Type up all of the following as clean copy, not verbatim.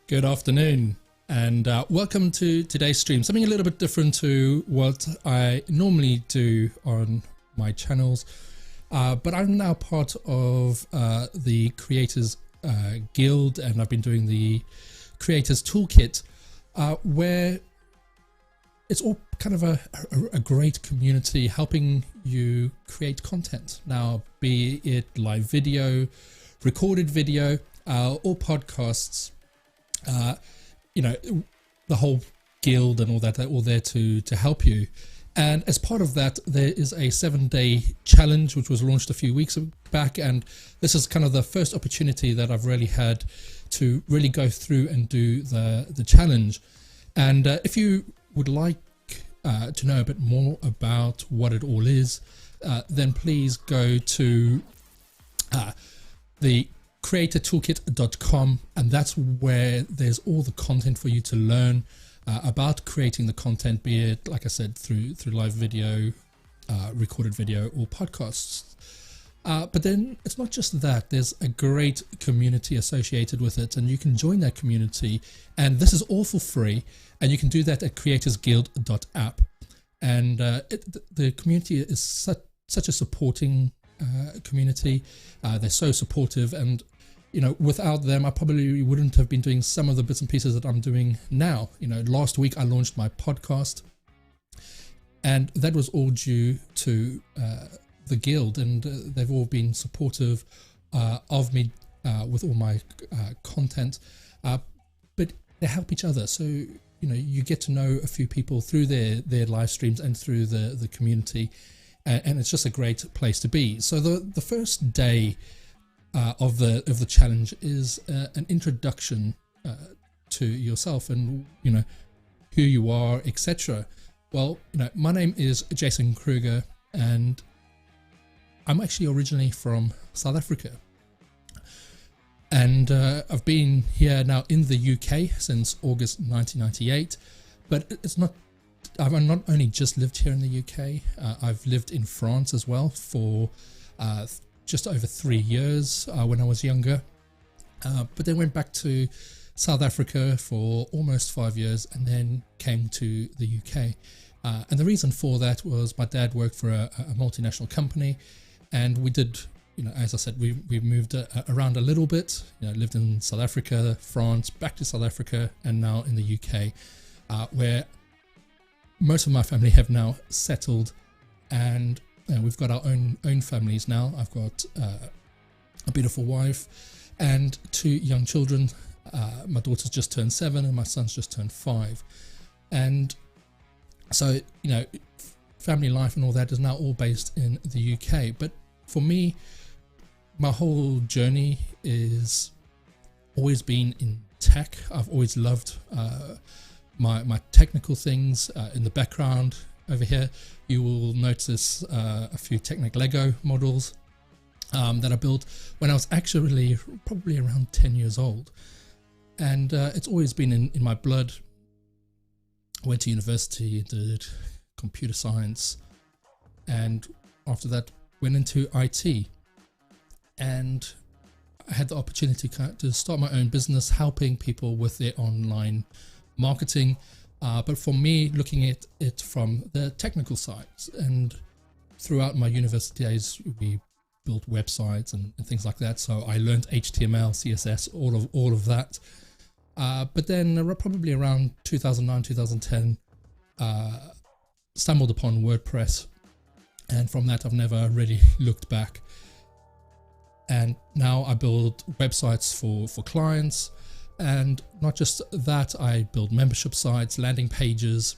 Good afternoon and welcome to today's stream. Something a little bit different to what I normally do on my channels, but I'm now part of the Creators Guild, and I've been doing the Creators Toolkit, where it's all kind of a great community helping you create content. Now, be it live video, recorded video, or podcasts. The whole guild and all that, they're all there to help you. And as part of that, there is a 7-day challenge which was launched a few weeks back, and this is kind of the first opportunity that I've really had to really go through and do the challenge. And if you would like to know a bit more about what it all is, then please go to the creatortoolkit.com, and that's where there's all the content for you to learn about creating the content, be it, like I said, through live video, recorded video, or podcasts. But then it's not just that, there's a great community associated with it, and you can join that community, and this is all for free, and you can do that at creatorsguild.app. And the community is such a supporting community. They're so supportive, and without them I probably wouldn't have been doing some of the bits and pieces that I'm doing now. Last week I launched my podcast, and that was all due to the guild, and they've all been supportive of me with all my content, but they help each other. So you get to know a few people through their live streams and through the community. And it's just a great place to be. So the first day of the challenge is an introduction to yourself and who you are, etc. Well, my name is Jason Kruger, and I'm actually originally from South Africa, and I've been here now in the UK since August 1998. But I've not only just lived here in the UK, I've lived in France as well for just over 3 years when I was younger, but then went back to South Africa for almost 5 years, and then came to the UK. And the reason for that was my dad worked for a multinational company, and we did, as I said, we moved around a little bit, lived in South Africa, France, back to South Africa, and now in the UK, where most of my family have now settled, and we've got our own families now. I've got a beautiful wife and 2 young children. My daughter's just turned 7 and my son's just turned 5. And so, family life and all that is now all based in the UK. But for me, my whole journey is always been in tech. I've always loved my technical things. In the background over here you will notice a few Technic Lego models that I built when I was actually probably around 10 years old, and it's always been in my blood. I went to university, did computer science, and after that went into IT, and I had the opportunity to start my own business helping people with their online marketing, but for me, looking at it from the technical side. And throughout my university days, we built websites and things like that. So I learned HTML, CSS, all of that. But then probably around 2009, 2010, stumbled upon WordPress, and from that I've never really looked back. And now I build websites for clients. And not just that, I build membership sites, landing pages,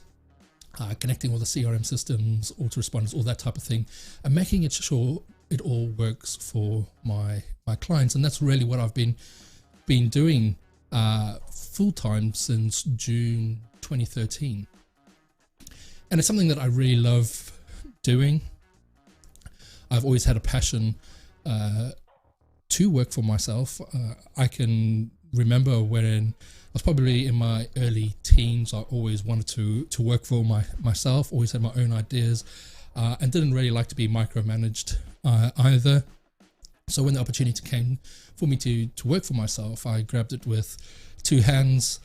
connecting all the CRM systems, autoresponders, all that type of thing, and making it sure it all works for my clients. And that's really what I've been doing full time since June 2013. And it's something that I really love doing. I've always had a passion to work for myself. I can remember when I was probably in my early teens, I always wanted to work for myself, always had my own ideas, and didn't really like to be micromanaged either. So when the opportunity came for me to work for myself, I grabbed it with two hands,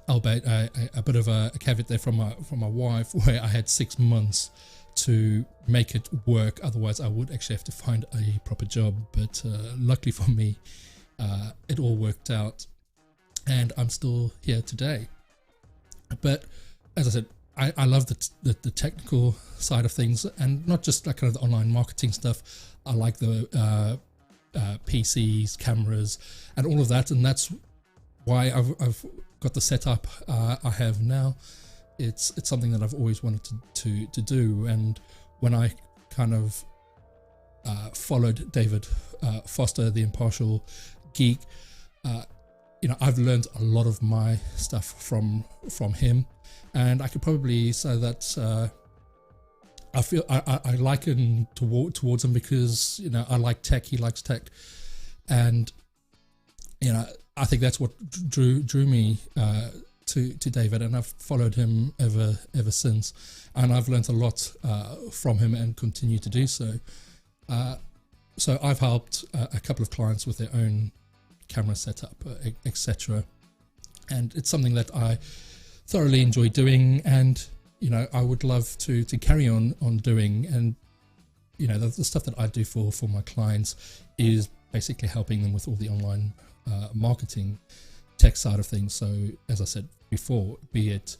albeit a bit of a caveat there from my wife, where I had 6 months to make it work. Otherwise I would actually have to find a proper job, but luckily for me, it all worked out and I'm still here today. But as I said, I love the technical side of things, and not just like kind of the online marketing stuff. I like the PCs, cameras, and all of that, and that's why I've got the setup I have now. It's something that I've always wanted to do, and when I kind of followed David Foster, the Impartial Geek, I've learned a lot of my stuff from him, and I could probably say that I feel I liken towards him because I like tech, he likes tech, and I think that's what drew me to David, and I've followed him ever since, and I've learned a lot from him and continue to do so. So I've helped a couple of clients with their own camera setup, etc., and it's something that I thoroughly enjoy doing, and I would love to carry on doing. And the stuff that I do for my clients is basically helping them with all the online marketing tech side of things. So as I said before, be it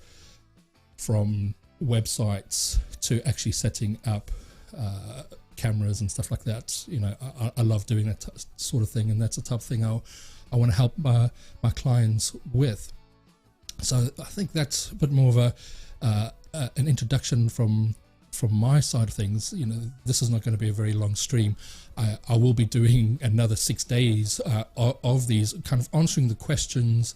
from websites to actually setting up cameras and stuff like that, I love doing that sort of thing, and that's the type of thing I want to help my clients with. So I think that's a bit more of an introduction from my side of things. This is not going to be a very long stream. I will be doing another 6 days of these, kind of answering the questions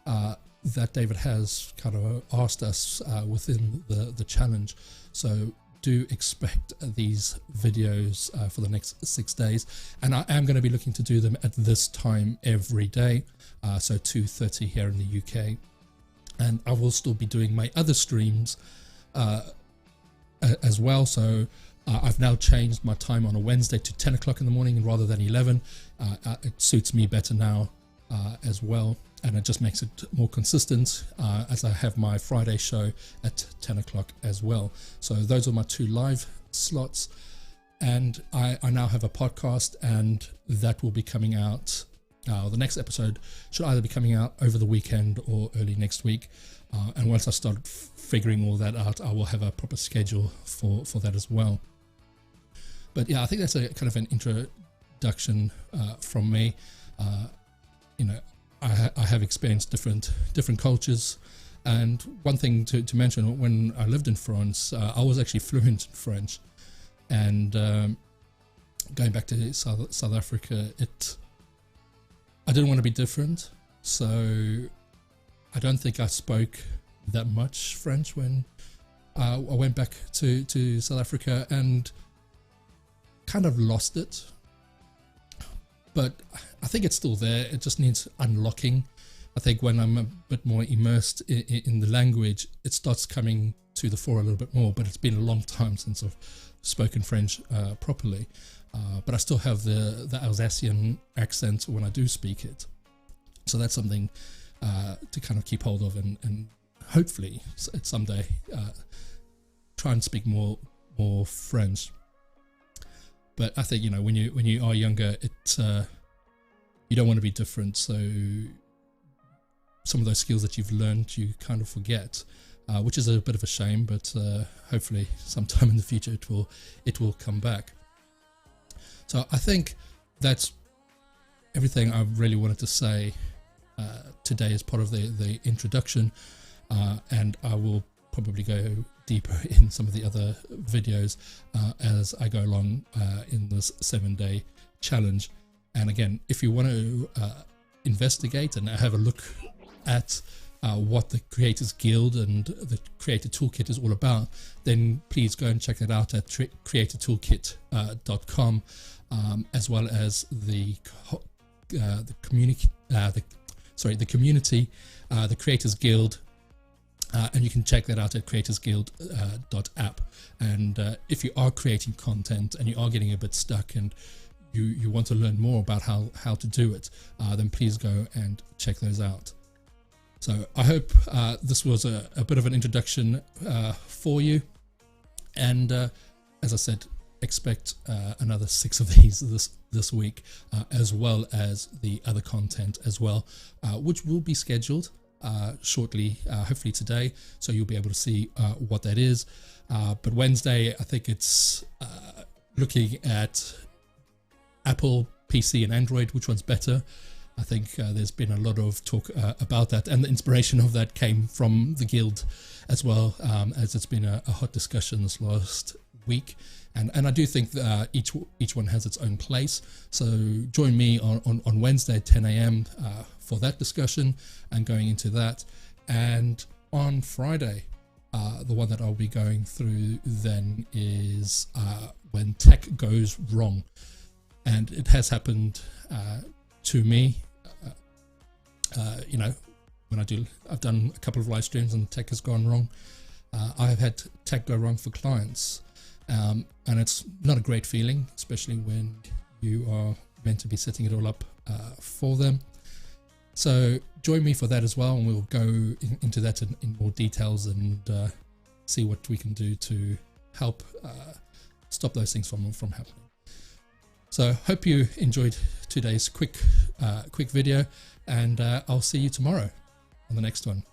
that David has kind of asked us within the challenge. So do expect these videos for the next 6 days, and I am going to be looking to do them at this time every day, so 2:30 here in the UK. And I will still be doing my other streams as well. So I've now changed my time on a Wednesday to 10 o'clock in the morning rather than 11. It suits me better now as well, and it just makes it more consistent as I have my Friday show at 10 o'clock as well. So those are my 2 live slots, and I now have a podcast, and that will be coming out. The next episode should either be coming out over the weekend or early next week, and once I start figuring all that out, I will have a proper schedule for that as well. But yeah, I think that's a kind of an introduction from me. I have experienced different cultures, and one thing to mention, when I lived in France, I was actually fluent in French, and going back to South Africa, I didn't want to be different, so I don't think I spoke that much French when I went back to South Africa, and kind of lost it. But I think it's still there. It just needs unlocking. I think when I'm a bit more immersed in the language, it starts coming to the fore a little bit more. But it's been a long time since I've spoken French properly. But I still have the Alsatian accent when I do speak it. So that's something to kind of keep hold of, and hopefully someday try and speak more French. But I think, when you are younger, you don't want to be different. So some of those skills that you've learned, you kind of forget, which is a bit of a shame. But hopefully, sometime in the future, it will come back. So I think that's everything I really wanted to say today as part of the introduction, and I will probably go deeper in some of the other videos as I go along in this 7-day challenge. And again, if you want to investigate and have a look at what the Creators Guild and the Creator Toolkit is all about, then please go and check that out at creatortoolkit.com, as well as the community, the Creators Guild, and you can check that out at creatorsguild.app. And if you are creating content and you are getting a bit stuck and you want to learn more about how to do it, then please go and check those out. So I hope this was a bit of an introduction for you, and as I said, expect another 6 of these this week, as well as the other content as well, which will be scheduled shortly, hopefully today, so you'll be able to see what that is. But Wednesday, I think it's looking at Apple, PC and Android, which one's better. I think there's been a lot of talk about that, and the inspiration of that came from the Guild as well, as it's been a hot discussion this last week. And I do think that each one has its own place. So join me on Wednesday at 10 a.m. For that discussion and going into that. And on Friday, the one that I'll be going through then is when tech goes wrong. And it has happened to me. You know, when I've done a couple of live streams and tech has gone wrong. I've had tech go wrong for clients. And it's not a great feeling, especially when you are meant to be setting it all up for them. So join me for that as well, and we'll go into that in more details and see what we can do to help stop those things from happening. So hope you enjoyed today's quick video, and I'll see you tomorrow on the next one.